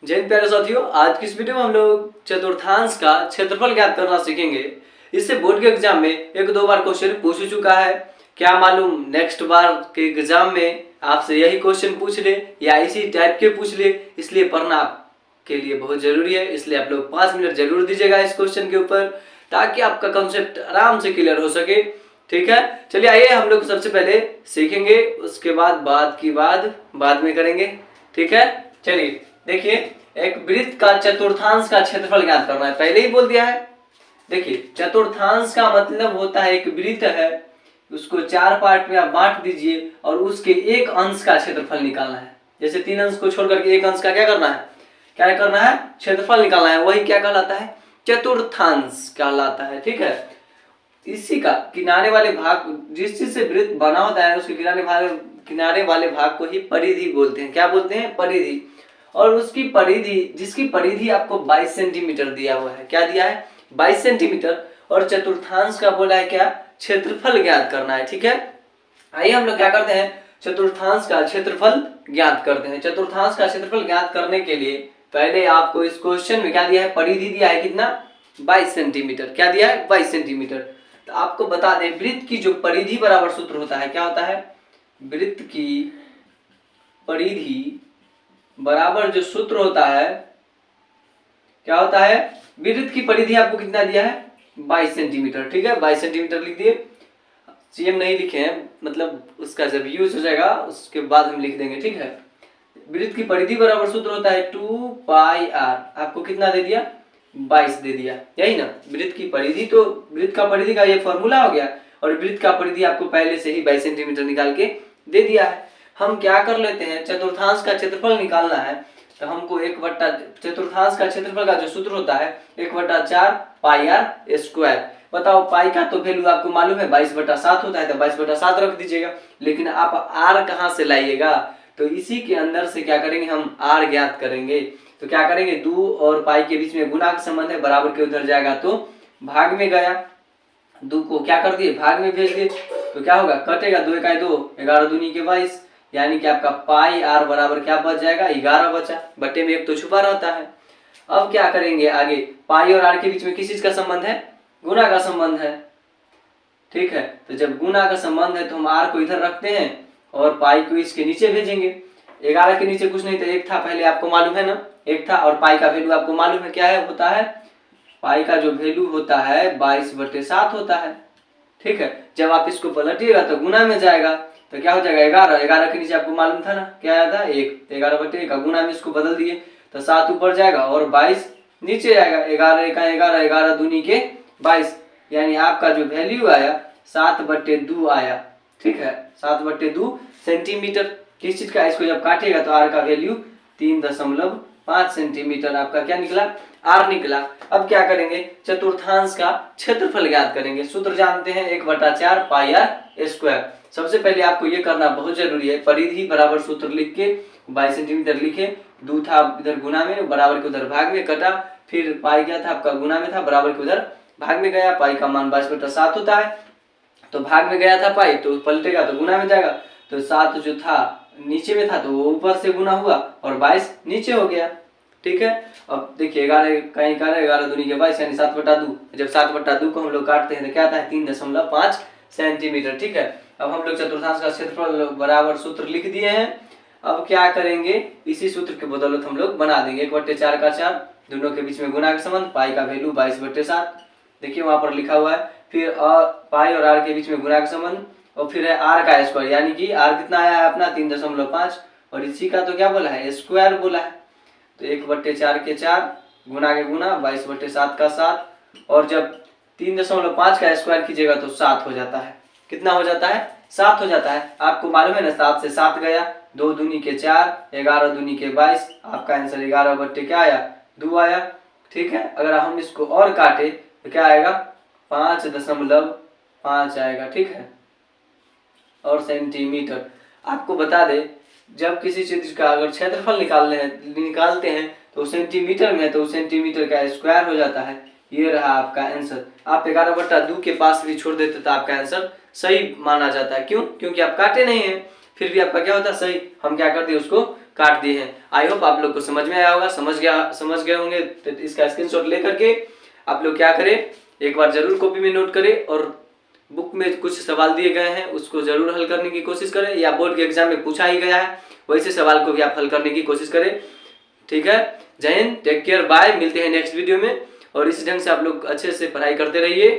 जय हिंद प्यारे साथियों, आज की इस वीडियो में हम लोग चतुर्थांश का क्षेत्रफल ज्ञात करना सीखेंगे। इससे बोर्ड के एग्जाम में एक दो बार क्वेश्चन पूछ चुका है। क्या मालूम नेक्स्ट बार के एग्जाम में आपसे यही क्वेश्चन पूछ ले या इसी टाइप के पूछ ले, इसलिए पढ़ना आपके लिए बहुत जरूरी है। इसलिए आप लोग 5 मिनट जरूर दीजिएगा इस क्वेश्चन के ऊपर, ताकि आपका कंसेप्ट आराम से क्लियर हो सके। ठीक है, चलिए आइए हम लोग सबसे पहले सीखेंगे, उसके बाद की बाद में करेंगे। ठीक है, चलिए देखिए, एक वृत्त का चतुर्थांश का क्षेत्रफल ज्ञात करना है, पहले ही बोल दिया है। देखिए, चतुर्थांश का मतलब होता है एक वृत्त है, उसको 4 पार्ट में आप बांट दीजिए और उसके एक अंश का क्षेत्रफल निकालना है। जैसे 3 अंश को छोड़कर के एक अंश का क्या करना है, क्षेत्रफल निकालना है। वही क्या कहलाता है, चतुर्थांश कहलाता है। ठीक है, इसी का किनारे वाले भाग, जिस चीज से वृत्त बना होता है उसके किनारे वाले भाग को ही परिधि बोलते हैं। क्या बोलते हैं, परिधि। और उसकी परिधि, जिसकी परिधि आपको 22 सेंटीमीटर दिया हुआ है। क्या दिया है, 22 सेंटीमीटर। और चतुर्थांश का बोला है क्या, क्षेत्रफल ज्ञात करना है। ठीक है, आइए हम लोग क्या करते हैं, चतुर्थांश का क्षेत्रफल ज्ञात करते हैं। चतुर्थांश का क्षेत्रफल ज्ञात करने के लिए पहले आपको इस क्वेश्चन में क्या दिया है, परिधि दिया है कितना, 22 सेंटीमीटर। क्या दिया है, 22 सेंटीमीटर। तो आपको बता दें, वृत्त की जो परिधि बराबर सूत्र होता है, क्या होता है, वृत्त की परिधि बराबर जो सूत्र होता है, क्या होता है, वृत्त की परिधि आपको कितना दिया है, 22 सेंटीमीटर। ठीक है, 22 सेंटीमीटर लिख दिए। सीएम नहीं लिखे हैं, मतलब उसका जब यूज हो जाएगा उसके बाद हम लिख देंगे। ठीक है, वृत्त की परिधि बराबर सूत्र होता है 2 पाई r। आपको कितना दे दिया, 22 दे दिया, यही ना वृत्त की परिधि। तो वृत्त का परिधि का ये फॉर्मूला हो गया, और वृत्त का परिधि आपको पहले से ही 22 सेंटीमीटर निकाल के दे दिया है। हम क्या कर लेते हैं, चतुर्थांश का क्षेत्रफल निकालना है, तो हमको चतुर्थांश का क्षेत्रफल का जो सूत्र होता है 1/4 पाई r स्क्वायर। बताओ, पाई का तो वैल्यू आपको मालूम है 22/7 होता है, तो 22/7 रख दीजिएगा। लेकिन आप r कहाँ से लाइएगा, तो इसी के अंदर से क्या करेंगे, हम r ज्ञात करेंगे। तो क्या करेंगे, 2 और पाई के बीच में गुना का संबंध है, बराबर के उधर जाएगा तो भाग में गया, 2 को क्या कर दिए, भाग में भेज दिए। तो क्या होगा, कटेगा, 2 1 2, 11 दूनी के 22, यानी कि आपका पाई r बराबर क्या बच जाएगा, 11 बचा। बटे में 1 तो छुपा रहता है। अब क्या करेंगे आगे, पाई और r के बीच में किस चीज का संबंध है, गुना का संबंध है। ठीक है, तो जब गुना का संबंध है तो हम r को इधर रखते हैं और पाई को इसके नीचे भेजेंगे। 11 के नीचे कुछ नहीं था, 1 था, पहले आपको मालूम है ना, 1 था। और पाई का वैल्यू आपको मालूम है क्या है, होता है, पाई का जो वैल्यू होता है 22/7 होता है। ठीक है, जब आप इसको पलटिएगा तो गुना में जाएगा, तो क्या हो जाएगा, 11। 11 के नीचे आपको मालूम था ना, क्या आया था, 1। 11/1 गुना में इसको बदल दिए तो 7 ऊपर जाएगा और 22 नीचे आएगा। 11 1 11, 11 दूनी के 22, यानी आपका जो वैल्यू आया 7/2 आया। ठीक है, 7/2 सेंटीमीटर। किस चीज का, इसको जब काटिएगा तो r का वैल्यू 3.5 सेंटीमीटर आपका क्या निकला, r निकला। अब क्या करेंगे, चतुर्थांश का क्षेत्रफल ज्ञात करेंगे। सूत्र जानते हैं 1/4 पाई r स्क्वायर। सबसे पहले आपको ये करना बहुत जरूरी है, परिधि बराबर सूत्र लिख के 22 सेंटीमीटर लिखे, 2 था इधर गुना में, बराबर के उधर भाग में कटा, फिर पाई क्या था आपका, गुना में था, बराबर के उधर भाग में गया। पाई का मान 22/7 होता है, तो भाग में गया था पाई, तो पलटेगा तो गुना में जाएगा। तो 7 जो था नीचे में था तो वो ऊपर से गुना हुआ और 22 नीचे हो गया। ठीक है, अब देखिए 11 कहीं 11 दूनी के 22, यानी 7/2। जब 7/2 को हम लोग काटते हैं तो क्या आता है, 3.5 सेंटीमीटर। ठीक है, अब हम लोग चतुर्थांश का क्षेत्रफल बराबर सूत्र लिख दिए हैं। अब क्या करेंगे, इसी सूत्र के बदौलत हम लोग बना देंगे 1/4 का 4, दोनों के बीच में गुना का संबंध, पाई का वैल्यू 22/7, देखिए वहां पर लिखा हुआ है। फिर पाई और r के बीच में गुना का संबंध, और फिर है r का स्क्वायर, यानी कि r कितना आया है अपना 3.5, और इसी का तो क्या बोला है, स्क्वायर बोला है। तो 1/4 के 4 गुना के गुना 22/7 का 7, और जब 3.5 का स्क्वायर कीजिएगा तो 7 हो जाता है। कितना हो जाता है, 7 हो जाता है। आपको मालूम है ना, 7 से 7 गया, 2 दूनी के 4, 11 दूनी के 22, आपका आंसर 11 क्या आया, 2 आया। ठीक है, अगर हम इसको और काटे तो क्या आएगा, 5.5 आएगा। ठीक है, और सेंटीमीटर। आपको बता दे, जब किसी चीज का अगर क्षेत्रफल निकालते हैं तो सेंटीमीटर में, तो सेंटीमीटर का स्क्वायर हो जाता है। ये रहा आपका आंसर। आप 11/2 के पास भी छोड़ देते तो आपका आंसर सही माना जाता है। क्यों, क्योंकि आप काटे नहीं हैं, फिर भी आपका क्या होता है, सही। हम क्या करते हैं, उसको काट दिए हैं। आई होप आप लोग को समझ में आया होगा, समझ गए होंगे। तो इसका स्क्रीनशॉट लेकर के आप लोग क्या करें, एक बार जरूर कॉपी में नोट करें और बुक में कुछ सवाल दिए गए हैं उसको जरूर हल करने की कोशिश करें, या बोर्ड के एग्जाम में पूछा ही गया है वैसे सवाल को भी आप हल करने की कोशिश करें। ठीक है, जय हिंद, टेक केयर, बाय, मिलते हैं नेक्स्ट वीडियो में। और इस ढंग से आप लोग अच्छे से पढ़ाई करते रहिए।